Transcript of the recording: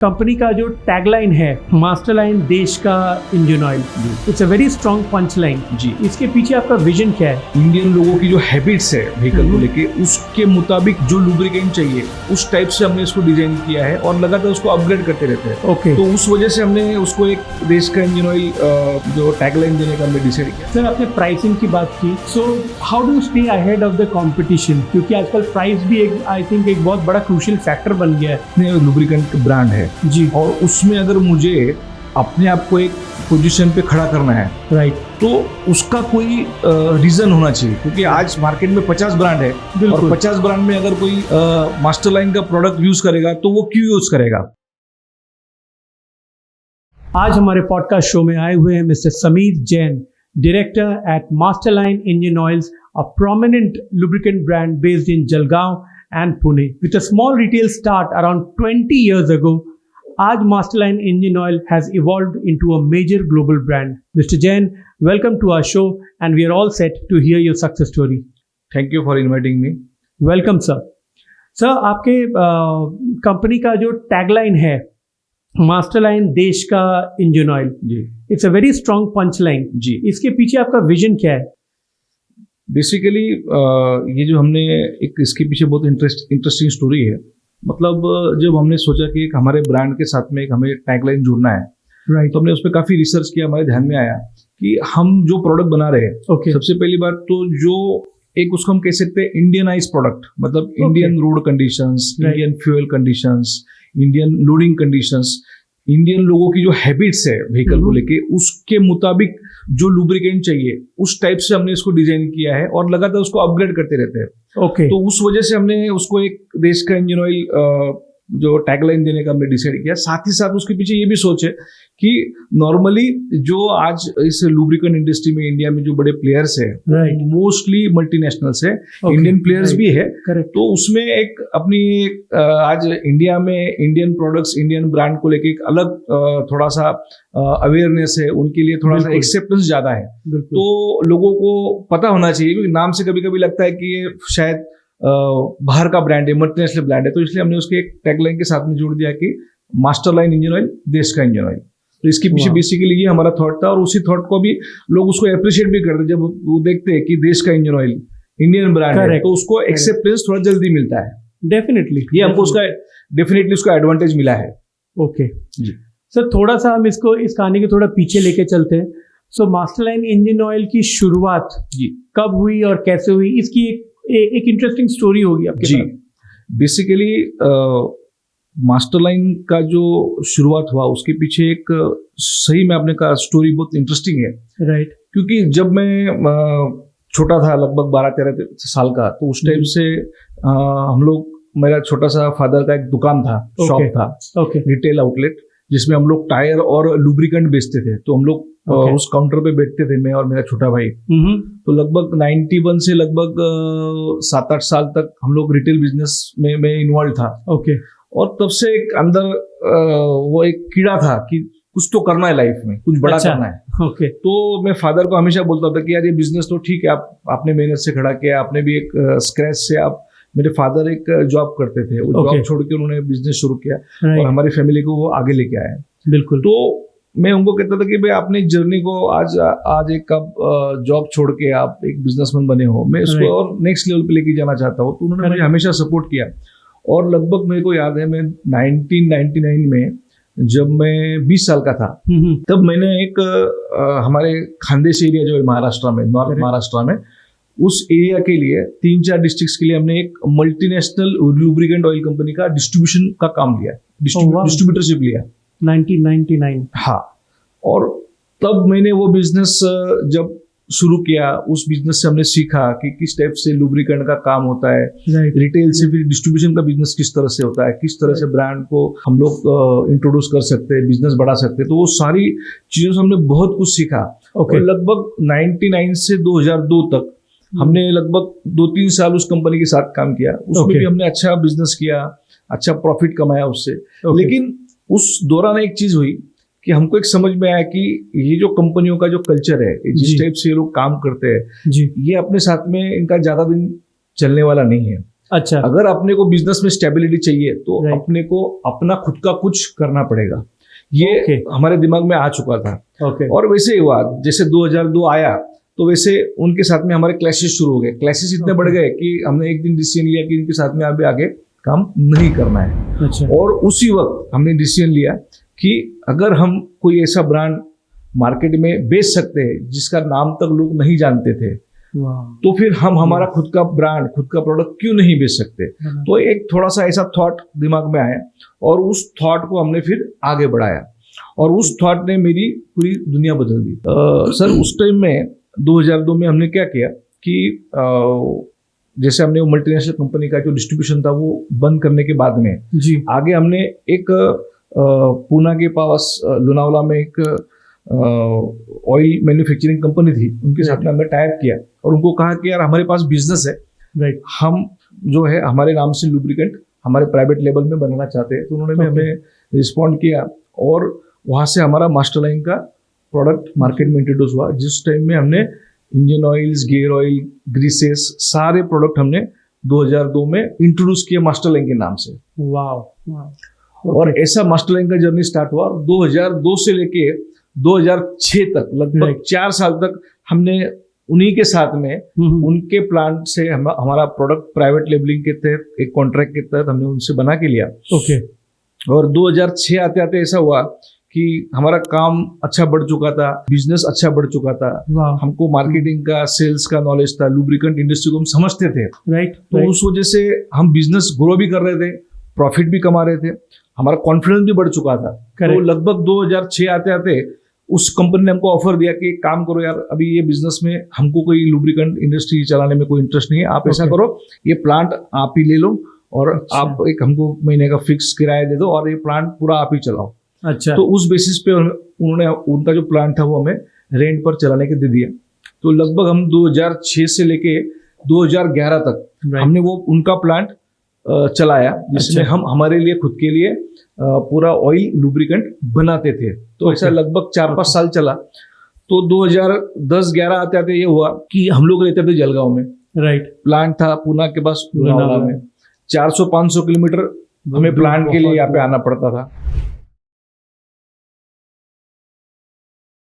Company का जो tagline है मास्टर लाइन देश का engine oil, it's a very strong punch line जी। इसके पीछे आपका विजन क्या है? इंडियन लोगों की जो हैबिट्स है व्हीकल को लेके, उसके मुताबिक जो लुब्रिकेंट चाहिए उस टाइप से हमने इसको डिजाइन किया है और लगातार उसको अपग्रेड करते रहते हैं। ओके, तो उस वजह से हमने उसको एक देश का इंजन ऑयल जो टैगलाइन देने का हमने डिसाइड किया। सर आपने प्राइसिंग की बात की, so how do stay ahead of the competition? क्योंकि आजकल प्राइस भी एक आई थिंक एक बहुत बड़ा क्रूशियल फैक्टर बन गया है। लुब्रिकेंट ब्रांड है जी, और उसमें अगर मुझे अपने आप को एक पोजीशन पे खड़ा करना है, राइट, तो उसका कोई रीजन होना चाहिए। क्योंकि आज मार्केट में 50 ब्रांड है और 50 ब्रांड में अगर कोई मास्टर लाइन का प्रोडक्ट यूज करेगा तो वो क्यों यूज करेगा। आज हमारे पॉडकास्ट शो में आए हुए हैं mister Sameer Jain, director at master line engine oils, a prominent lubricant brand based in Jalgaon and Pune. With a small retail start around 20 years ago, आज Masterline Engine Oil has evolved into a major global brand. Mr. Jain, welcome to our show and we are all set to hear your success story. Thank you for inviting me. Welcome sir. Sir आपके company का जो tagline है master line देश का engine oil, जी, it's a very strong punch line जी। इसके पीछे आपका विजन क्या है? बेसिकली ये जो हमने एक इसके पीछे बहुत इंटरेस्टिंग स्टोरी है। मतलब जब हमने सोचा कि एक हमारे ब्रांड के साथ में एक हमें टैगलाइन जोड़ना है, राइट, तो हमने उस पर काफ़ी रिसर्च किया। हमारे ध्यान में आया कि हम जो प्रोडक्ट बना रहे हैं, ओके, सबसे पहली बात तो जो एक उसको हम कह सकते हैं इंडियनाइज प्रोडक्ट, मतलब Indian road conditions, Right. Indian fuel conditions, Indian loading conditions, Indian लोगों की जो हैबिट्स है व्हीकल को लेके, उसके मुताबिक जो लुब्रिकेंट चाहिए उस टाइप से हमने इसको डिजाइन किया है और लगातार उसको अपग्रेड करते रहते हैं। ओके, तो उस वजह से हमने उसको एक देश का इंजन ऑयल जो टैगलाइन देने का हमने डिसाइड किया। साथ ही साथ उसके पीछे ये भी सोच है कि नॉर्मली जो आज इस लुब्रिकेंट इंडस्ट्री में इंडिया में जो बड़े प्लेयर्स है, राइट, मोस्टली मल्टीनेशनल्स है, Okay. Indian players Right. भी है। करेक्ट, तो उसमें एक अपनी आज इंडिया में इंडियन प्रोडक्ट्स, इंडियन ब्रांड को लेके एक अलग थोड़ा सा अवेयरनेस है, उनके लिए थोड़ा सा बिल्कुल। एक्सेप्टेंस ज्यादा है। बिल्कुल, तो लोगों को पता होना चाहिए, क्योंकि नाम से कभी कभी लगता है कि ये शायद बाहर का ब्रांड है, मल्टीनेशनल ब्रांड है। तो इसलिए हमने उसके एक टैगलाइन के साथ में जोड़ दिया कि मास्टर लाइन इंजन ऑयल देश का इंजन ऑयल। तो इसके पीछे Wow. बेसिकली ये हमारा थॉट था और उसी थॉट को भी लोग उसको अप्रिशिएट भी करते हैं। जब वो देखते हैं कि देश का इंजन ऑयल इंडियन ब्रांड है, Correct. तो उसको एक्सेप्टेंस थोड़ा जल्दी मिलता है। डेफिनेटली ये हमको उसका डेफिनेटली उसका एडवांटेज मिला है। ओके जी। सर, थोड़ा सा हम इसको इस कहानी के थोड़ा पीछे लेके चलते हैं। सो मास्टरलाइन इंजन ऑयल की शुरुआत जी कब हुई और कैसे हुई, इसकी एक इंटरेस्टिंग स्टोरी होगी आपके जी। पास। बेसिकली मास्टरलाइन का जो शुरुआत हुआ उसके पीछे एक सही में आपने कहा स्टोरी बहुत इंटरेस्टिंग है। राइट, क्योंकि जब मैं छोटा था, लगभग 12-13 साल का, तो उस टाइम से हम लोग, मेरा छोटा सा फादर का एक दुकान था, शॉप था, ओके, रिटेल आउटलेट, जिसमें हम लोग टायर और लुब्रिकेंट बेचते थे। तो हम लोग Okay. उस काउंटर पे बैठते थे, मैं और मेरा छोटा भाई। तो लगभग 91 से लगभग 7-8 साल तक हम लोग रिटेल बिजनेस में मैं इन्वॉल्व था। ओके, और तब से एक अंदर वो एक कीड़ा था कि कुछ तो करना है लाइफ में, कुछ बड़ा अच्छा। करना है। ओके, तो मैं फादर को हमेशा बोलता था कि यार ये बिजनेस तो ठीक है, आपने मेहनत से खड़ा किया, आपने भी एक स्क्रैच से आप, मेरे फादर एक जॉब करते थे, वो Okay. जॉब छोड़ के उन्होंने बिजनेस शुरू किया और राइट, हमारी फैमिली को वो आगे लेके आए। बिल्कुल, तो मैं उनको कहता था कि भाई आपने जर्नी को आज एक कब जॉब छोड़ के आप एक बिजनेसमैन बने हो, मैं इसको Right. और नेक्स्ट लेवल पे लेके जाना चाहता हूँ। तो उन्होंने मुझे हमेशा सपोर्ट किया। और लगभग मेरे को याद है, मैं 1999 में जब मैं 20 साल का था, तब मैंने एक हमारे खानदेश एरिया जो है महाराष्ट्र में, नॉर्थ Correct. महाराष्ट्र में, उस एरिया के लिए 3-4 डिस्ट्रिक्ट्स के लिए हमने एक मल्टीनेशनल लुब्रिकेंट ऑयल कंपनी का डिस्ट्रीब्यूशन का काम लिया, wow. डिस्ट्रीब्यूटरशिप लिया। 1999। हाँ, और तब मैंने वो बिजनेस जब शुरू किया, उस बिजनेस से हमने सीखा कि किस टाइप से लुब्रिकेंट का काम होता है, राइट, रिटेल से फिर डिस्ट्रीब्यूशन का बिजनेस किस तरह से होता है, किस तरह से ब्रांड को हम लोग इंट्रोड्यूस कर सकते हैं, बिजनेस बढ़ा सकते हैं। तो वो सारी चीजों से हमने बहुत कुछ सीखा। ओके, और लगभग 99 से 2002 तक हमने लगभग 2-3 साल उस कंपनी के साथ काम किया। उसमें Okay. भी हमने अच्छा बिजनेस किया, अच्छा प्रॉफिट कमाया उससे। Okay. लेकिन उस दौरान एक चीज हुई कि हमको एक समझ में आया कि ये जो कंपनियों का जो कल्चर है, जी। जिस टाइप से ये लोग काम करते हैं, जी, ये अपने साथ में इनका ज्यादा दिन चलने वाला नहीं है। अच्छा, अगर अपने को बिजनेस में स्टेबिलिटी चाहिए तो Right. अपने को अपना खुद का कुछ करना पड़ेगा, ये Okay. हमारे दिमाग में आ चुका था। ओके, और वैसे ही हुआ, जैसे 2002 आया तो वैसे उनके साथ में हमारे क्लैशेस शुरू हो गए। क्लैशेस इतने बढ़ गए कि हमने एक दिन डिसीजन लिया कि इनके साथ में अभी आगे काम नहीं करना है। अच्छा, और उसी वक्त हमने डिसीजन लिया कि अगर हम कोई ऐसा ब्रांड मार्केट में बेच सकते हैं जिसका नाम तक लोग नहीं जानते थे, वाह, तो फिर हम हमारा खुद का ब्रांड, खुद का प्रोडक्ट क्यों नहीं बेच सकते। तो एक थोड़ा सा ऐसा थॉट दिमाग में आया और उस थॉट को हमने फिर आगे बढ़ाया और उस थॉट ने मेरी पूरी दुनिया बदल दी। सर उस टाइम में 2002 में हमने क्या किया कि जैसे हमने वो मल्टीनेशनल कंपनी का जो डिस्ट्रीब्यूशन था वो बंद करने के बाद में जी, आगे हमने एक पूना के पास लोनावला में एक ऑयल मैन्युफैक्चरिंग कंपनी थी, उनके साथ में हमने टाइप किया और उनको कहा कि यार हमारे पास बिजनेस है, राइट, हम जो है हमारे नाम से लुब्रिकेंट हमारे प्राइवेट लेवल में बनाना चाहते हैं। तो उन्होंने भी हमें रिस्पॉन्ड किया और वहाँ से हमारा मास्टर लाइन का प्रोडक्ट मार्केट में इंट्रोड्यूस हुआ, जिस टाइम में हमने इंजन ऑयल्स, गियर ऑयल, ग्रीसेस सारे प्रोडक्ट हमने 2002 में इंट्रोड्यूस किए मास्टर लाइन के नाम से। वाह, वाह, और ऐसा मास्टर लाइन का जर्नी स्टार्ट हुआ और 2002 से लेके 2006 तक लगभग Right. 4 साल तक हमने उन्हीं के साथ में उनके प्लांट से हमारा प्रोडक्ट प्राइवेट लेबलिंग के तहत एक कॉन्ट्रैक्ट के तहत हमने उनसे बना के लिया। ओके, और 2006 आते आते ऐसा हुआ कि हमारा काम अच्छा बढ़ चुका था, बिजनेस अच्छा बढ़ चुका था, वाह, हमको मार्केटिंग का, सेल्स का नॉलेज था, लुब्रिकेंट इंडस्ट्री को हम समझते थे। राइट, तो उस वजह से हम बिजनेस ग्रो भी कर रहे थे, प्रॉफिट भी कमा रहे थे, हमारा कॉन्फिडेंस भी बढ़ चुका था। तो Correct. लगभग 2006 आते आते उस कंपनी ने हमको ऑफर दिया कि एक काम करो यार, अभी ये बिजनेस में हमको कोई लुब्रिकेंट इंडस्ट्री चलाने में कोई इंटरेस्ट नहीं है, आप ऐसा Okay. करो ये प्लांट आप ही ले लो और अच्छा. आप एक हमको महीने का फिक्स किराया दे दो और ये प्लांट पूरा आप ही चलाओ। अच्छा, तो उस बेसिस पे उन्होंने उनका जो प्लांट था वो हमें रेंट पर चलाने के दे दिया। तो लगभग हम 2006 से लेके 2011 तक Right. हमने वो उनका प्लांट चलाया, जिसमें अच्छा. हम हमारे लिए खुद के लिए पूरा ऑयल लुब्रिकेंट बनाते थे। तो ऐसा लगभग 4-5 साल चला। तो 2010-11 आते आते ये हुआ कि हम लोग रहते थे जलगांव में, राइट, प्लांट था पूना के पास लोनावला में, 400-500 किलोमीटर हमें प्लांट के लिए यहाँ पे आना पड़ता था।